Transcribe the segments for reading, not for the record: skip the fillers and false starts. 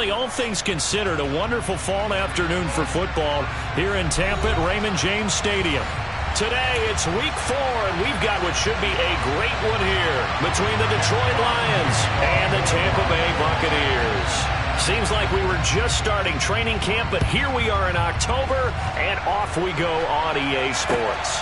Charlie, all things considered, a wonderful fall afternoon for football here in Tampa at Raymond James Stadium. Today, it's week 4, and we've got what should be a great one here between the Detroit Lions and the Tampa Bay Buccaneers. Seems like we were just starting training camp, but here we are in October, and off we go on EA Sports.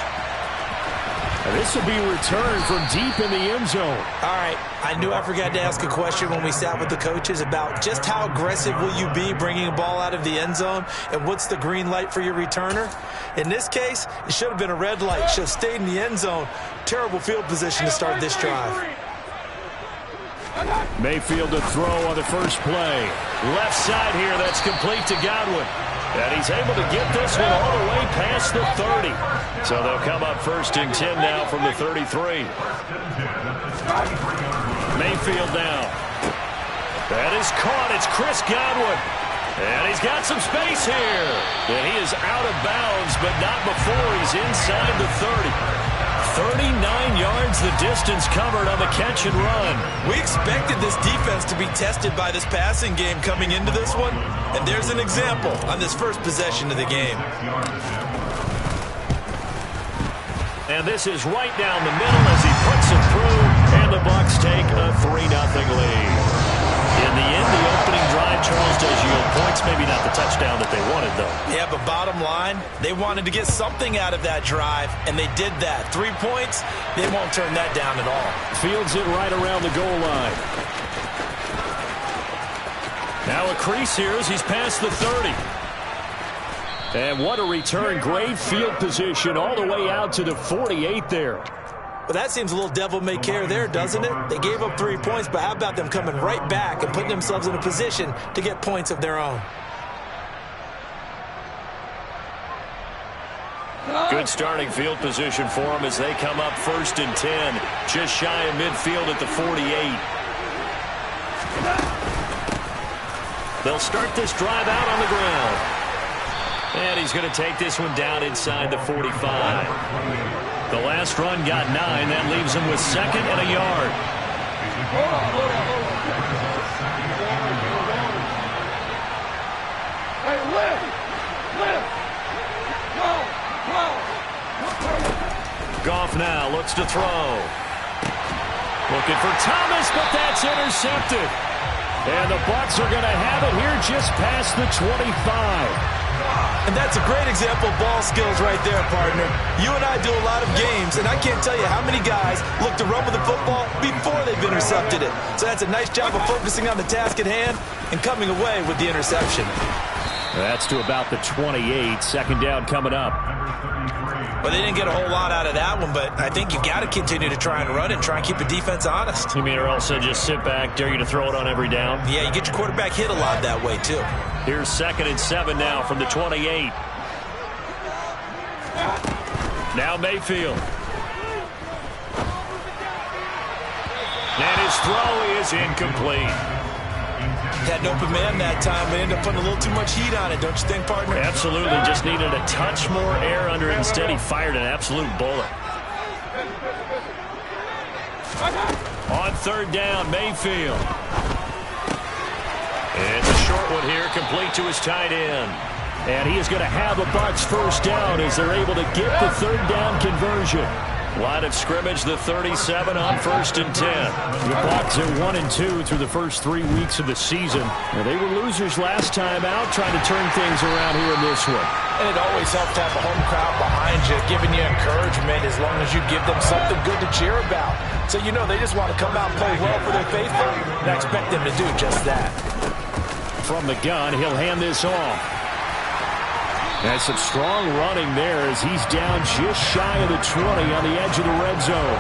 This will be returned from deep in the end zone. All right, I knew I forgot to ask a question when we sat with the coaches about just how aggressive will you be bringing a ball out of the end zone, and what's the green light for your returner? In this case, it should have been a red light. Should have stayed in the end zone. Terrible field position to start this drive. Mayfield to throw on the first play. Left side here, that's complete to Godwin. And he's able to get this one all the way past the 30. So they'll come up 1st and 10 now from the 33. Mayfield now. That is caught. It's Chris Godwin. And he's got some space here. And he is out of bounds, but not before he's inside the 30. 39 yards the distance covered on the catch and run. We expected this defense to be tested by this passing game coming into this one, and there's an example on this first possession of the game. And this is right down the middle as he puts it through, and the Bucs take a 3-0 lead. In the end, the opening drive, Charles, does yield points. Maybe not the touchdown that they wanted, though. Yeah, but bottom line, they wanted to get something out of that drive, and they did that. 3 points, they won't turn that down at all. Fields it right around the goal line. Now a crease here as he's past the 30. And what a return. Great field position all the way out to the 48 there. Well, that seems a little devil-may-care there, doesn't it? They gave up 3 points, but how about them coming right back and putting themselves in a position to get points of their own? Good starting field position for them as they come up 1st and 10. Just shy of midfield at the 48. They'll start this drive out on the ground. And he's going to take this one down inside the 45. The last run got 9. That leaves him with 2nd and a yard. Goff now looks to throw. Looking for Thomas, but that's intercepted. And the Bucs are going to have it here just past the 25. And that's a great example of ball skills right there, partner. You and I do a lot of games, and I can't tell you how many guys look to run with the football before they've intercepted it. So that's a nice job of focusing on the task at hand and coming away with the interception. That's to about the 28. 2nd down coming up. Well, they didn't get a whole lot out of that one, but I think you've got to continue to try and run and try and keep the defense honest. You mean or else just sit back, dare you to throw it on every down? Yeah, you get your quarterback hit a lot that way, too. Here's 2nd and 7 now from the 28. Now Mayfield. And his throw is incomplete. Had an open man that time, but ended up putting a little too much heat on it, don't you think, partner? Absolutely. Just needed a touch more air under it. Instead, he fired an absolute bullet. On 3rd down, Mayfield. It's a short one here, complete to his tight end. And he is going to have a Bucs 1st down as they're able to get the 3rd down conversion. Line of scrimmage, the 37 on 1st and 10. The Bucs are 1-2 through the first 3 weeks of the season. Now, they were losers last time out, trying to turn things around here in this one. And it always helps to have a home crowd behind you, giving you encouragement as long as you give them something good to cheer about. So you know they just want to come out and play well for their faithful, and I expect them to do just that. From the gun, he'll hand this off. And some strong running there as he's down just shy of the 20 on the edge of the red zone.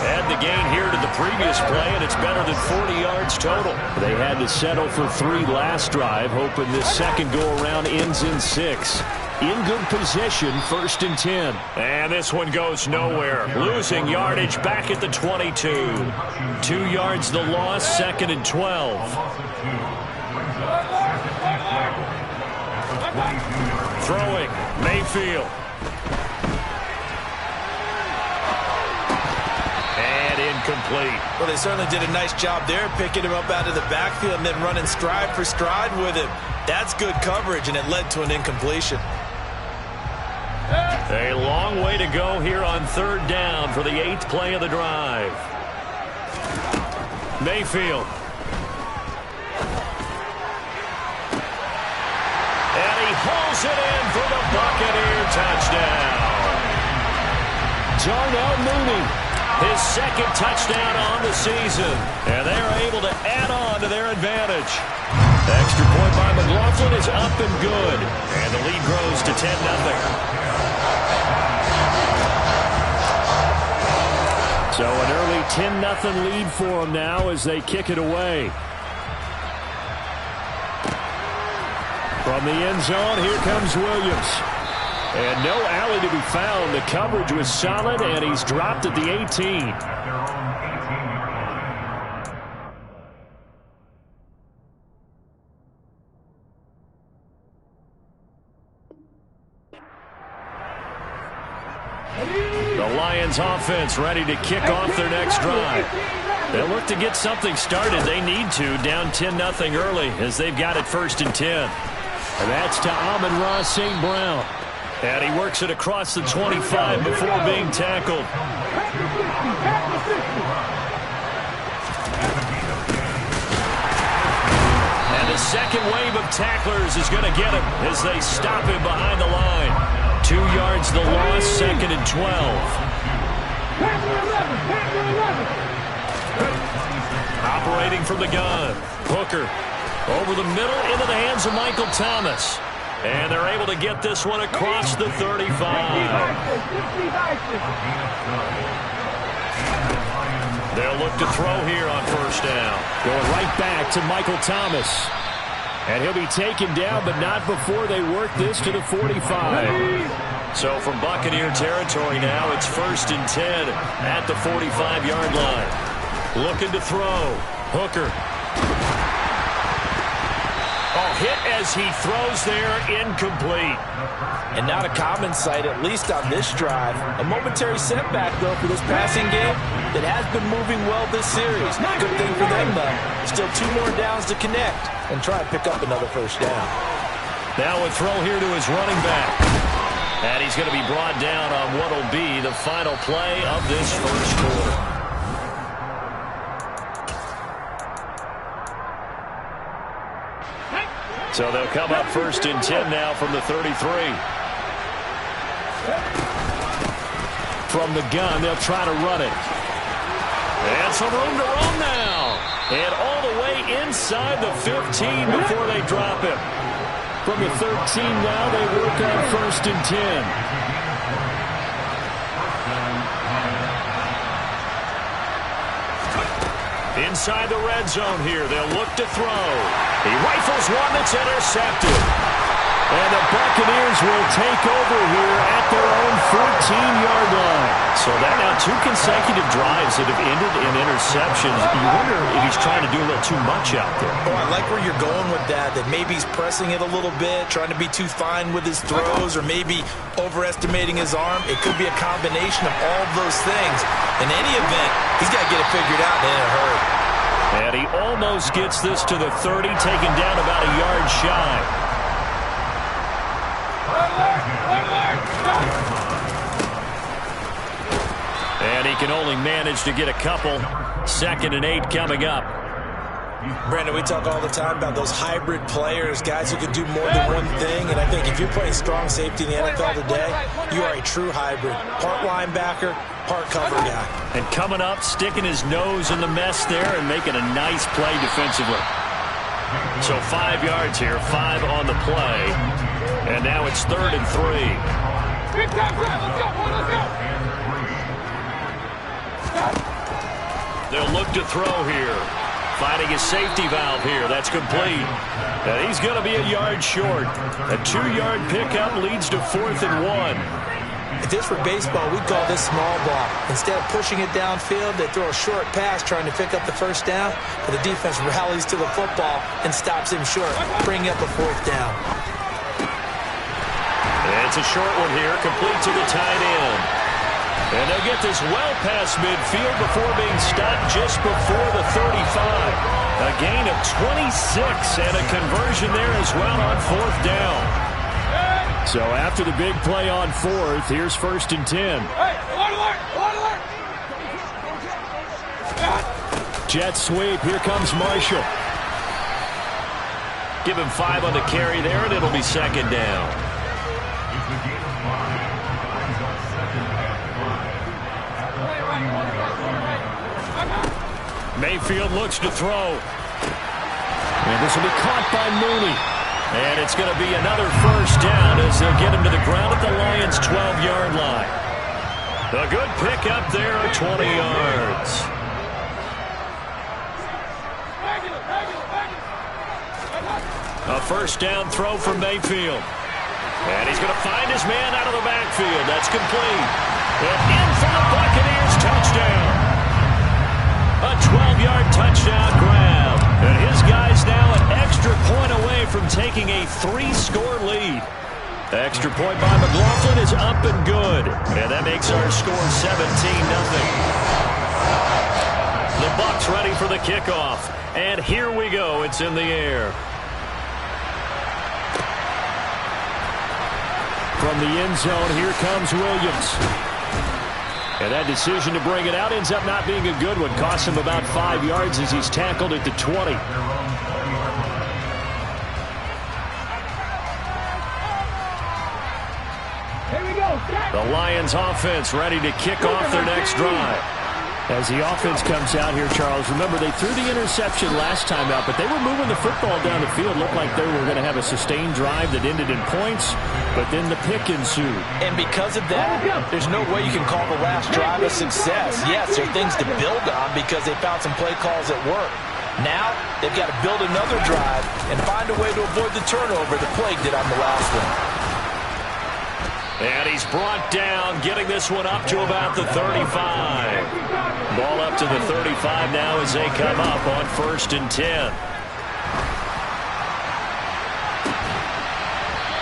Add the gain here to the previous play, and it's better than 40 yards total. They had to settle for 3 last drive, hoping this second go-around ends in 6. In good position, 1st and 10. And this one goes nowhere. Losing yardage back at the 22. 2 yards the loss, 2nd and 12. Throwing, Mayfield. And incomplete. incomplete. Well, they certainly did a nice job there, picking him up out of the backfield and then running stride for stride with him. That's good coverage, and it led to an incompletion. A long way to go here on third down for the 8th play of the drive. Mayfield. And he hauls it in for the Buccaneer touchdown. Darnell Mooney, his second touchdown on the season. And they're able to add on to their advantage. The extra point by McLaughlin is up and good. And the lead grows to 10-0. So an early 10-0 lead for them now as they kick it away. From the end zone, here comes Williams. And no alley to be found. The coverage was solid, and he's dropped at the 18. The Lions offense ready to kick off their next drive. They'll look to get something started. They need to, down 10-0 early as they've got it 1st and 10. And that's to Amon-Ra St. Brown. And he works it across the 25 before being tackled. And the second wave of tacklers is going to get him as they stop him behind the line. 2 yards the loss, 2nd and 12. Operating from the gun. Hooker over the middle into the hands of Michael Thomas. And they're able to get this one across the 35. They'll look to throw here on 1st down. Going right back to Michael Thomas. And he'll be taken down, but not before they work this to the 45. So from Buccaneer territory now, it's 1st and 10 at the 45-yard line. Looking to throw. Hooker. Oh, hit as he throws there, incomplete. And not a common sight, at least on this drive. A momentary setback, though, for this passing game that has been moving well this series. Good thing for them, though. Still 2 more downs to connect and try and pick up another 1st down. Now a throw here to his running back. And he's going to be brought down on what will be the final play of this 1st quarter. So they'll come up 1st and 10 now from the 33. From the gun, they'll try to run it. And some room to roam now. And all the way inside the 15 before they drop him. From the 13 now, they work on 1st and 10. Inside the red zone here, they'll look to throw. He rifles one that's intercepted. And the Buccaneers will take over here at their own 14-yard line. So that now 2 consecutive drives that have ended in interceptions. You wonder if he's trying to do a little too much out there. Oh, I like where you're going with that maybe he's pressing it a little bit, trying to be too fine with his throws, or maybe overestimating his arm. It could be a combination of all of those things. In any event, he's got to get it figured out in a hurry. And he almost gets this to the 30, taken down about a yard shy. And he can only manage to get a couple. 2nd and 8 coming up. Brandon, we talk all the time about those hybrid players, guys who can do more than one thing. And I think if you're playing strong safety in the NFL today, you are a true hybrid. Part linebacker, part cover guy. And coming up, sticking his nose in the mess there and making a nice play defensively. So 5 yards here, 5 on the play. And now it's 3rd and 3. Big time, let's go, let's go. They'll look to throw here. Finding his safety valve here. That's complete. And he's going to be a yard short. A 2-yard pickup leads to 4th and 1. If this were baseball, we'd call this small ball. Instead of pushing it downfield, they throw a short pass trying to pick up the 1st down. But the defense rallies to the football and stops him short, bringing up a 4th down. And it's a short one here, complete to the tight end. And they'll get this well past midfield before being stopped just before the 35. A gain of 26 and a conversion there as well on 4th down. So after the big play on 4th, here's 1st and 10. Jet sweep. Here comes Marshall. Give him 5 on the carry there, and it'll be 2nd down. Mayfield looks to throw. And this will be caught by Mooney. And it's going to be another 1st down as they'll get him to the ground at the Lions' 12-yard line. A good pickup there at 20 yards. A 1st down throw from Mayfield. And he's going to find his man out of the backfield. That's complete. And in for the Buccaneers touchdown. A 12-yard touchdown grab. And his guy's now an extra point away from taking a 3-score lead. The extra point by McLaughlin is up and good. And that makes our score 17-0. The Bucs ready for the kickoff. And here we go. It's in the air. From the end zone, here comes Williams. And that decision to bring it out ends up not being a good one. Costs him about 5 yards as he's tackled at the 20. Here we go. The Lions offense ready to kick off their next drive. As the offense comes out here, Charles, remember they threw the interception last time out, but they were moving the football down the field. Looked like they were going to have a sustained drive that ended in points, but then the pick ensued. And because of that, there's no way you can call the last drive a success. Yes, there are things to build on because they found some play calls that work. Now, they've got to build another drive and find a way to avoid the turnover that plagued it on the last one. And he's brought down, getting this one up to about the 35. Ball up to the 35 now as they come up on 1st and 10.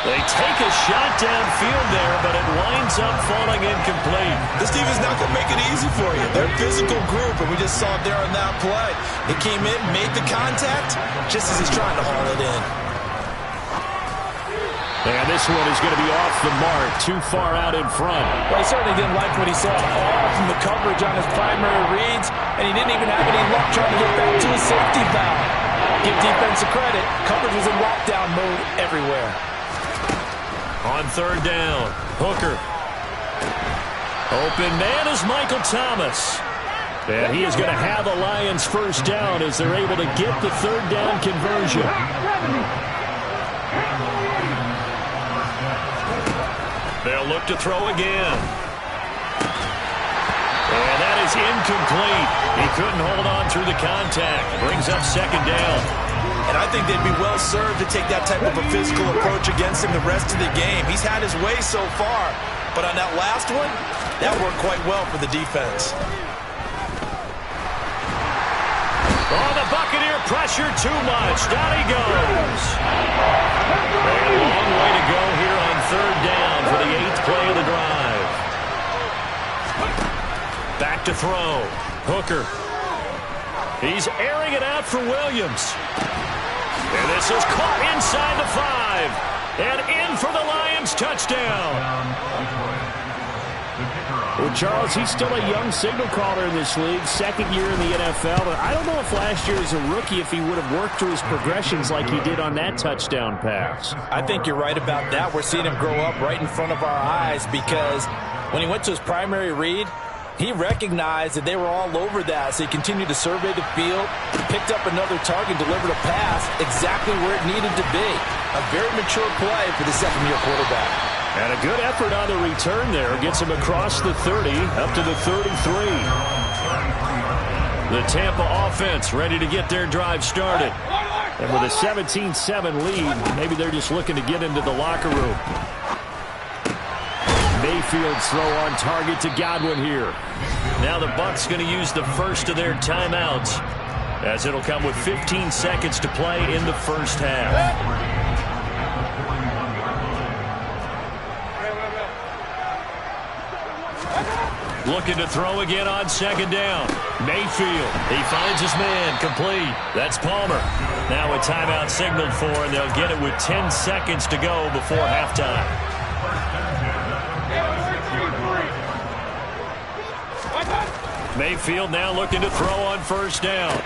They take a shot downfield there, but it winds up falling incomplete. This team is not going to make it easy for you. They're a physical group, and we just saw it there on that play. It came in, made the contact, just as he's trying to haul it in. And this one is going to be off the mark, too far out in front. Well, he certainly didn't like what he saw all from the coverage on his primary reads, and he didn't even have any luck trying to get back to his safety valve. Give defensive credit. Coverage was in lockdown mode everywhere. On 3rd down, Hooker. Open man is Michael Thomas. And he is going to have the Lions 1st down as they're able to get the 3rd down conversion. They'll look to throw again. And that is incomplete. He couldn't hold on through the contact. Brings up 2nd down. And I think they'd be well served to take that type of a physical approach against him the rest of the game. He's had his way so far. But on that last one, that worked quite well for the defense. Oh, the Buccaneer pressure too much. Down he goes. A long way to go here on 3rd down for the 8th play of the drive. Back to throw. Hooker. He's airing it out for Williams. And this is caught inside the 5. And in for the Lions touchdown. Well, Charles, he's still a young signal caller in this league, 2nd year in the NFL. But I don't know if last year as a rookie, if he would have worked through his progressions like he did on that touchdown pass. I think you're right about that. We're seeing him grow up right in front of our eyes because when he went to his primary read, he recognized that they were all over that, so he continued to survey the field, picked up another target, delivered a pass exactly where it needed to be. A very mature play for the 2nd-year quarterback. And a good effort on the return there. Gets him across the 30, up to the 33. The Tampa offense ready to get their drive started. And with a 17-7 lead, maybe they're just looking to get into the locker room. Mayfield's throw on target to Godwin here. Now the Bucs going to use the first of their timeouts, as it'll come with 15 seconds to play in the 1st half. Looking to throw again on second down. Mayfield. He finds his man. Complete. That's Palmer. Now a timeout signaled for, and they'll get it with 10 seconds to go before halftime. Mayfield now looking to throw on first down.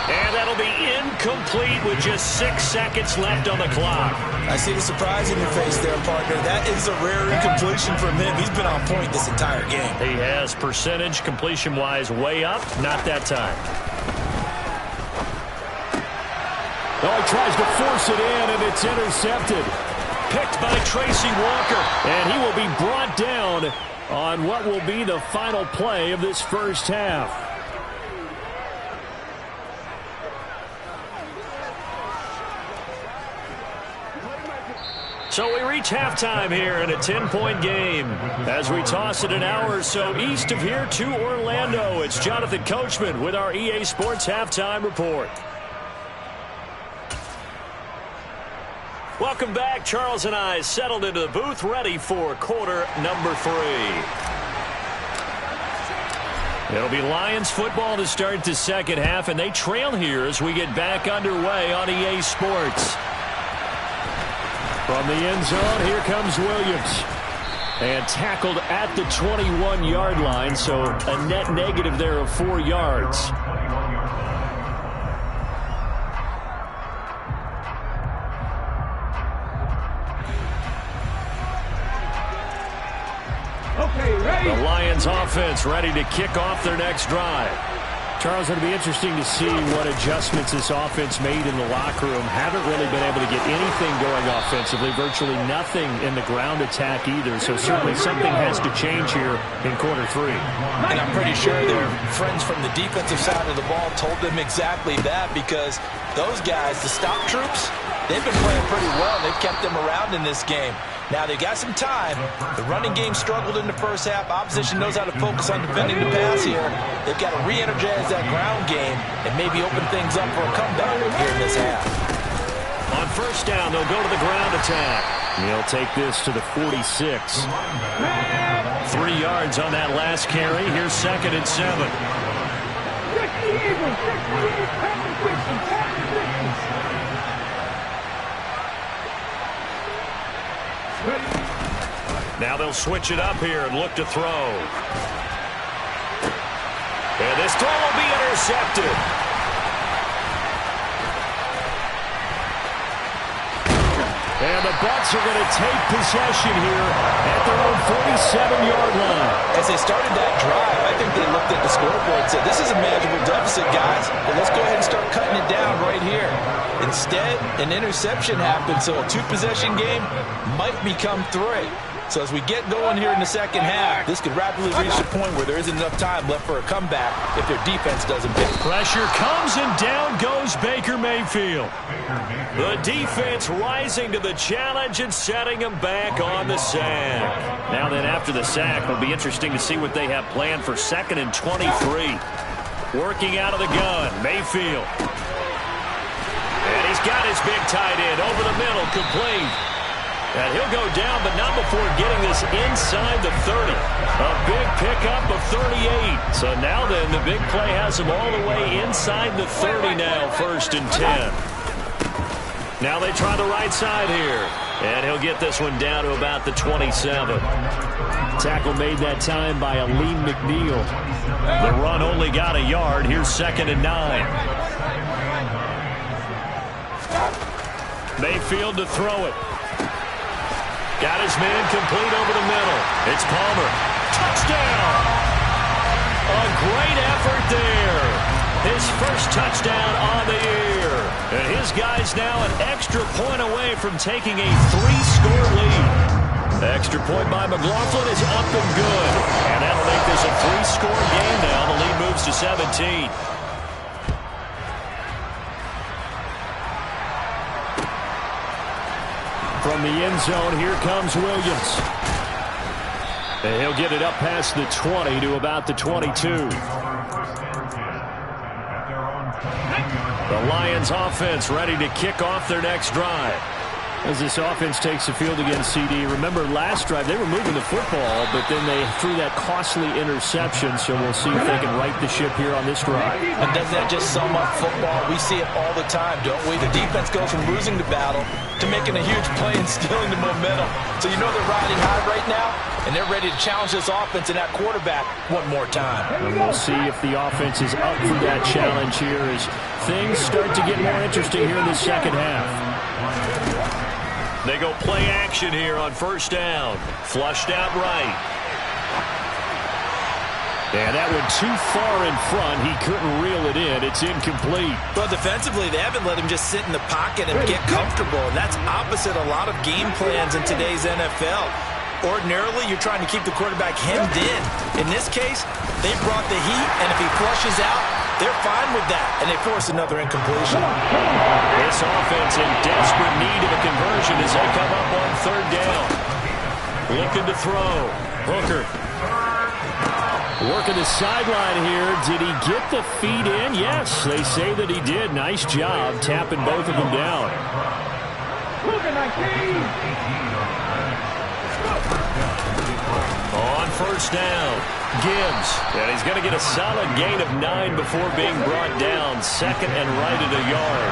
And that'll be incomplete with just 6 seconds left on the clock. I see the surprise in your face there, partner. That is a rare incompletion from him. He's been on point this entire game. He has percentage completion-wise way up. Not that time. Oh, he tries to force it in, and it's intercepted. Picked by Tracy Walker. And he will be brought down on what will be the final play of this first half. So we reach halftime here in a 10-point game. As we toss it an hour or so east of here to Orlando, it's Jonathan Coachman with our EA Sports Halftime Report. Welcome back. Charles and I settled into the booth, ready for quarter number 3. It'll be Lions football to start the second half, and they trail here as we get back underway on EA Sports. From the end zone, here comes Williams. And tackled at the 21-yard line, so a net negative there of 4 yards. Okay, ready? The Lions offense ready to kick off their next drive. Charles, it'll be interesting to see what adjustments this offense made in the locker room. Haven't really been able to get anything going offensively, virtually nothing in the ground attack either. So certainly something has to change here in quarter 3. And I'm pretty sure their friends from the defensive side of the ball told them exactly that, because those guys, the stop troops, they've been playing pretty well. They've kept them around in this game. Now, they got some time. The running game struggled in the first half. Opposition knows how to focus on defending the pass here. They've got to re-energize that ground game and maybe open things up for a comeback here in this half. On first down, they'll go to the ground attack. He'll take this to the 46. 3 yards on that last carry. Here's 2nd and 7. Now they'll switch it up here and look to throw. And this throw will be intercepted. And the Bucs are going to take possession here at their own 47-yard line. As they started that drive, I think they looked at the scoreboard and said, this is a manageable deficit, guys, but let's go ahead and start cutting it down right here. Instead, an interception happened, so a 2-possession game might become 3. So as we get going here in the second half, this could rapidly reach the point where there isn't enough time left for a comeback if their defense doesn't pick. Pressure comes, and down goes Baker Mayfield. The defense rising to the challenge and setting him back on the sack. Now then, after the sack, it'll be interesting to see what they have planned for 2nd and 23. Working out of the gun, Mayfield. And he's got his big tight end over the middle, complete. And he'll go down, but not before getting this inside the 30. A big pickup of 38. So now then, the big play has him all the way inside the 30 now, 1st and 10. Now they try the right side here. And he'll get this one down to about the 27. Tackle made that time by Aleem McNeil. The run only got a yard. Here's 2nd and 9. Mayfield to throw it. Got his man complete over the middle. It's Palmer. Touchdown! A great effort there. His first touchdown on the year. And his guy's now an extra point away from taking a 3-score lead. Extra point by McLaughlin is up and good. And that'll make this a 3-score game now. The lead moves to 17. From the end zone, here comes Williams. And he'll get it up past the 20 to about the 22. The Lions offense ready to kick off their next drive. As this offense takes the field against CD, remember last drive they were moving the football, but then they threw that costly interception, so we'll see if they can right the ship here on this drive. And doesn't that just sum up football? We see it all the time, don't we? The defense goes from losing the battle to making a huge play and stealing the momentum. So you know they're riding high right now, and they're ready to challenge this offense and that quarterback one more time. And we'll see if the offense is up for that challenge here as things start to get more interesting here in the second half. They go play action here on first down. Flushed out right. And that went too far in front. He couldn't reel it in. It's incomplete. Well, defensively, they haven't let him just sit in the pocket and get comfortable. And that's opposite a lot of game plans in today's NFL. Ordinarily, you're trying to keep the quarterback hemmed in. In this case, they brought the heat, and if he flushes out, they're fine with that, and they force another incompletion. This offense in desperate need of a conversion as they come up on third down. Looking to throw. Hooker. Working the sideline here. Did he get the feet in? Yes, they say that he did. Nice job tapping both of them down. On first down, Gibbs. And he's going to get a solid gain of 9 before being brought down. Second and right at a yard.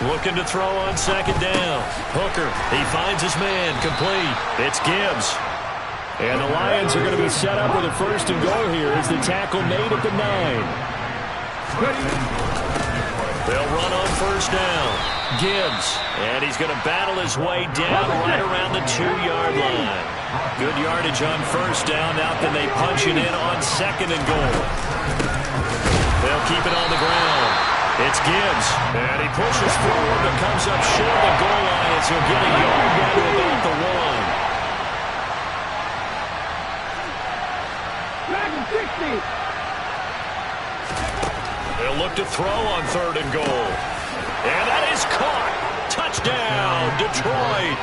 Looking to throw on second down. Hooker, he finds his man, complete. It's Gibbs. And the Lions are going to be set up with a first and goal here as the tackle made at the 9. They'll run on first down. Gibbs, and he's going to battle his way down right around the 2-yard line. Good yardage on first down. Now can they punch it in on second and goal? They'll keep it on the ground. It's Gibbs, and he pushes forward but comes up short of the goal line as he'll get a yard down to about the 1. They'll look to throw on third and goal. And that is caught. Touchdown, Detroit.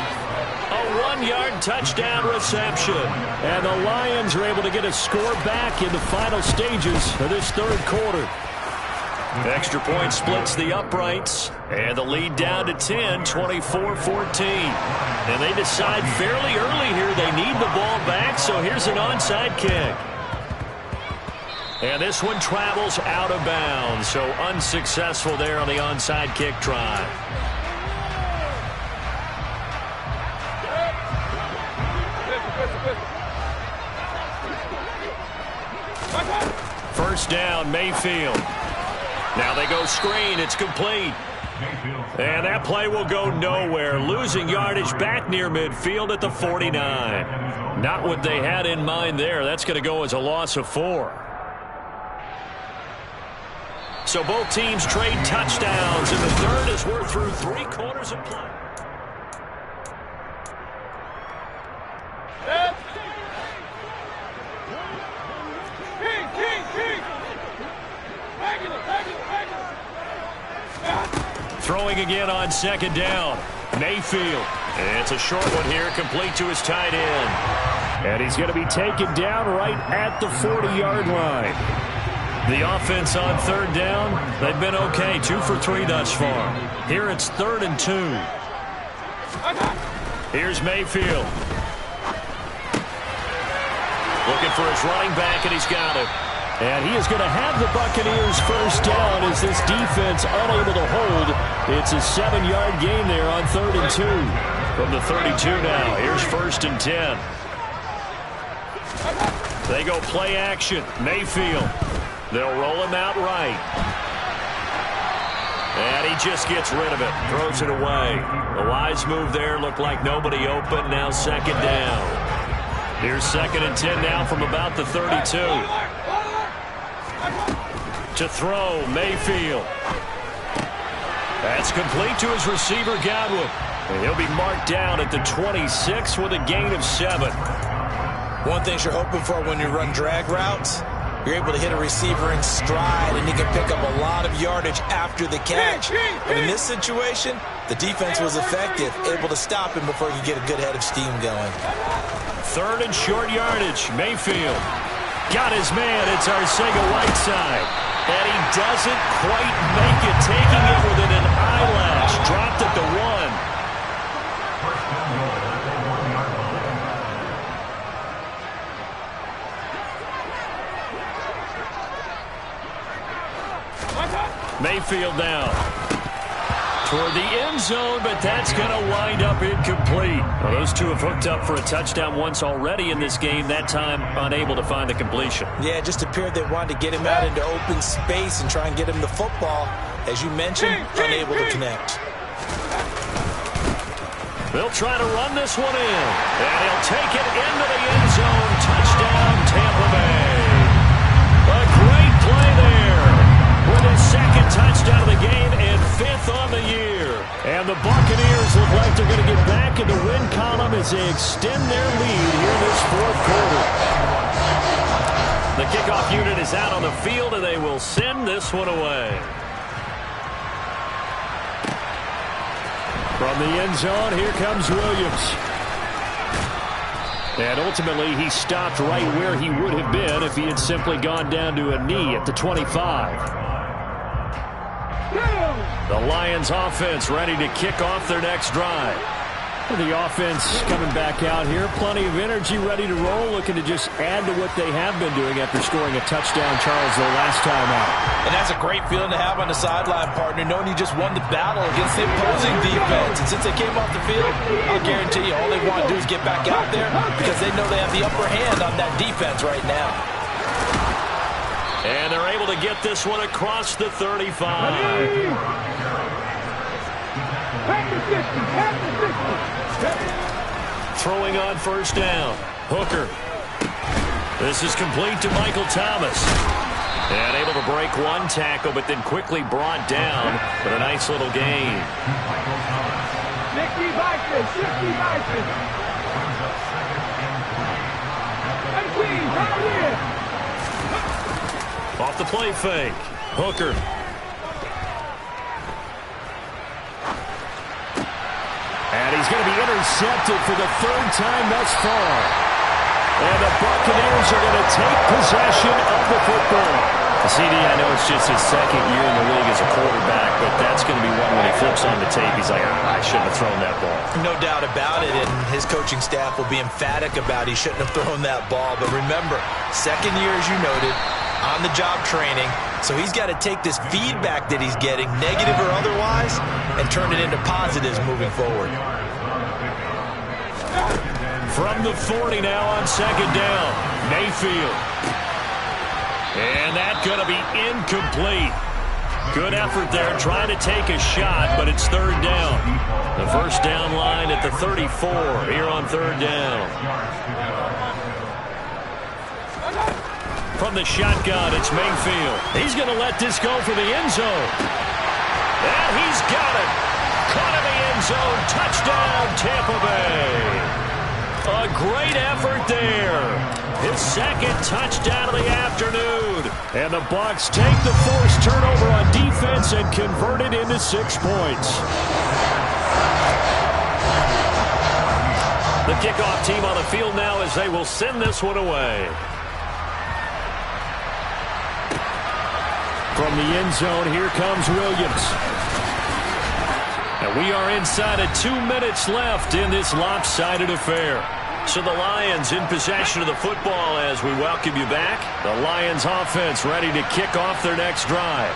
A 1-yard touchdown reception. And the Lions are able to get a score back in the final stages of this third quarter. Extra point splits the uprights. And the lead down to 10, 24-14. And they decide fairly early here they need the ball back, so here's an onside kick. And this one travels out of bounds, so unsuccessful there on the onside kick try. First down, Mayfield. Now they go screen. It's complete. And that play will go nowhere. Losing yardage back near midfield at the 49. Not what they had in mind there. That's going to go as a loss of 4. So both teams trade touchdowns, and the third as we're through 3 quarters of play. Throwing again on second down. Mayfield. And it's a short one here, complete to his tight end. And he's going to be taken down right at the 40-yard line. The offense on third down, they've been okay. 2 for 3 thus far. Here it's 3rd and 2. Here's Mayfield. Looking for his running back, and he's got it. And he is going to have the Buccaneers first down as this defense unable to hold. It's a 7-yard gain there on 3rd and 2. From the 32 now, here's 1st and 10. They go play action. Mayfield. They'll roll him out right. And he just gets rid of it. Throws it away. A wise move there. Looked like nobody open. Now second down. Here's 2nd and 10 now from about the 32. To throw, Mayfield. That's complete to his receiver, Godwin. And he'll be marked down at the 26 with a gain of 7. One thing you're hoping for when you run drag routes, you're able to hit a receiver in stride, and he can pick up a lot of yardage after the catch. But in this situation, the defense was effective, able to stop him before he could get a good head of steam going. 3rd and short yardage. Mayfield. Got his man. It's Arcega-Whiteside. And he doesn't quite make it, taking it within an eyelash. Dropped at the 1. Mayfield now toward the end zone, but that's going to wind up incomplete. Well, those two have hooked up for a touchdown once already in this game, that time unable to find the completion. Yeah, it just appeared they wanted to get him out into open space and try and get him the football. As you mentioned, unable to connect. They'll try to run this one in, and he'll take it into the end zone. Touchdown, Tampa Bay. A great play there with his second touchdown of the game and 5th on the year. And the Buccaneers look like they're going to get back in the win column as they extend their lead here in this 4th quarter. The kickoff unit is out on the field, and they will send this one away. From the end zone, here comes Williams. And ultimately, he stopped right where he would have been if he had simply gone down to a knee at the 25. The Lions offense ready to kick off their next drive. The offense coming back out here. Plenty of energy, ready to roll, looking to just add to what they have been doing after scoring a touchdown, Charles, their last time out. And that's a great feeling to have on the sideline, partner, knowing you just won the battle against the opposing defense. And since they came off the field, I'll guarantee you all they want to do is get back out there because they know they have the upper hand on that defense right now. And they're able to get this one across the 35. Throwing on first down. Hooker. This is complete to Michael Thomas. And able to break one tackle, but then quickly brought down for a nice little gain. 60 Vikings, 60 Vikings. Off the play fake. Hooker. And he's going to be intercepted for the 3rd time thus far. And the Buccaneers are going to take possession of the football. CD, I know it's just his 2nd year in the league as a quarterback, but that's going to be one when he flips on the tape. He's like, I shouldn't have thrown that ball. No doubt about it, and his coaching staff will be emphatic about he shouldn't have thrown that ball. But remember, 2nd year, as you noted, on-the-job training, so he's got to take this feedback that he's getting, negative or otherwise, and turn it into positives moving forward. From the 40 now on 2nd down, Mayfield. And that's going to be incomplete. Good effort there, trying to take a shot, but it's 3rd down. The first down line at the 34 here on 3rd down. From the shotgun, it's Mayfield. He's going to let this go for the end zone. And he's got it. Caught in the end zone. Touchdown, Tampa Bay. A great effort there. His 2nd touchdown of the afternoon. And the Bucs take the forced turnover on defense and convert it into 6 points. The kickoff team on the field now as they will send this one away. From the end zone, here comes Williams. And we are inside of 2 minutes left in this lopsided affair. So the Lions in possession of the football as we welcome you back. The Lions offense ready to kick off their next drive.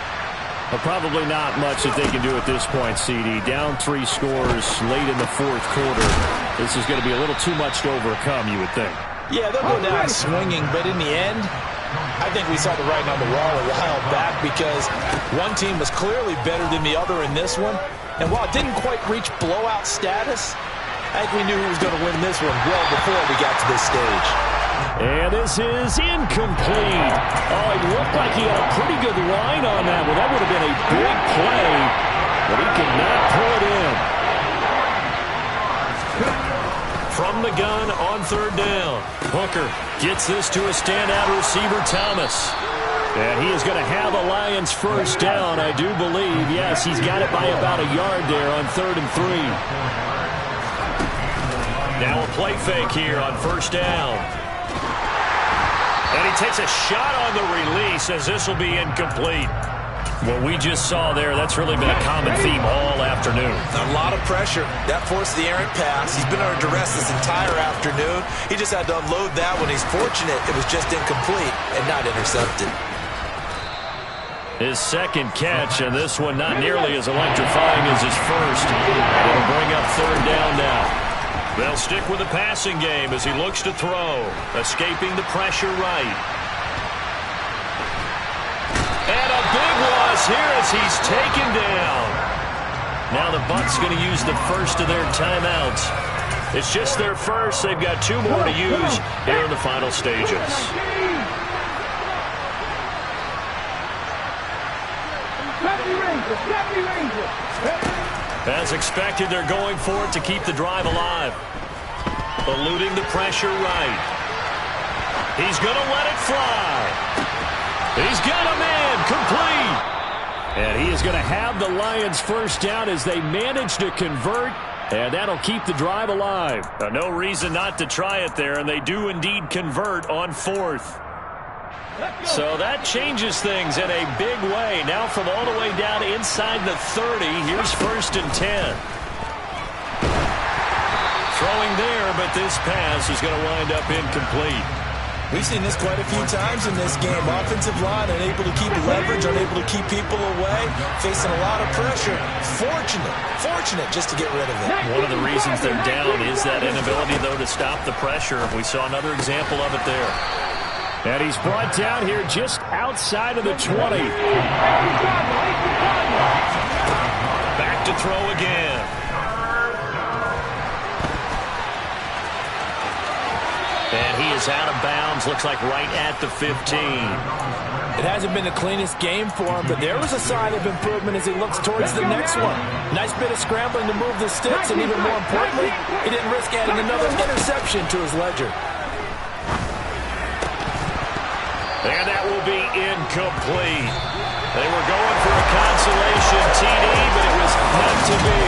Well, probably not much that they can do at this point, CD. Down 3 scores late in the 4th quarter. This is going to be a little too much to overcome, you would think. Yeah, they'll go down swinging, but in the end, I think we saw the writing on the wall a while back because one team was clearly better than the other in this one. And while it didn't quite reach blowout status, I think we knew who was going to win this one well before we got to this stage. And this is incomplete. Oh, it looked like he had a pretty good line on that one. That would have been a big play, but he could not pull it in. From the gun on 3rd down. Hooker gets this to a standout receiver, Thomas. And he is going to have a Lions first down, I do believe. Yes, he's got it by about a yard there on 3rd and 3. Now a play fake here on first down. And he takes a shot on the release as this will be incomplete. What we just saw there, that's really been a common theme all afternoon. A lot of pressure. That forced the errant pass. He's been under duress this entire afternoon. He just had to unload that one. He's fortunate it was just incomplete and not intercepted. His second catch, and this one not nearly as electrifying as his first. And it'll bring up third down now. They'll stick with the passing game as he looks to throw, escaping the pressure right. And a big loss here as he's taken down. Now the Bucs going to use the first of their timeouts. It's just their first. They've got 2 more to use here in the final stages. As expected, they're going for it to keep the drive alive. Eluding the pressure right. He's going to let it fly. He's got a man complete. And he is going to have the Lions first down as they manage to convert. And that'll keep the drive alive. No reason not to try it there, and they do indeed convert on 4th. So that changes things in a big way. Now from all the way down inside the 30, here's 1st and 10. Throwing there, but this pass is going to wind up incomplete. We've seen this quite a few times in this game. Offensive line unable to keep leverage, unable to keep people away, facing a lot of pressure. Fortunate just to get rid of it. One of the reasons they're down is that inability, though, to stop the pressure. We saw another example of it there. And he's brought down here just outside of the 20. Back to throw again. And he is out of bounds, looks like right at the 15. It hasn't been the cleanest game for him, but there was a sign of improvement as he looks towards the next one. Nice bit of scrambling to move the sticks, and even more importantly, he didn't risk adding another interception to his ledger. And that will be incomplete. They were going for a consolation TD, but it was not to be.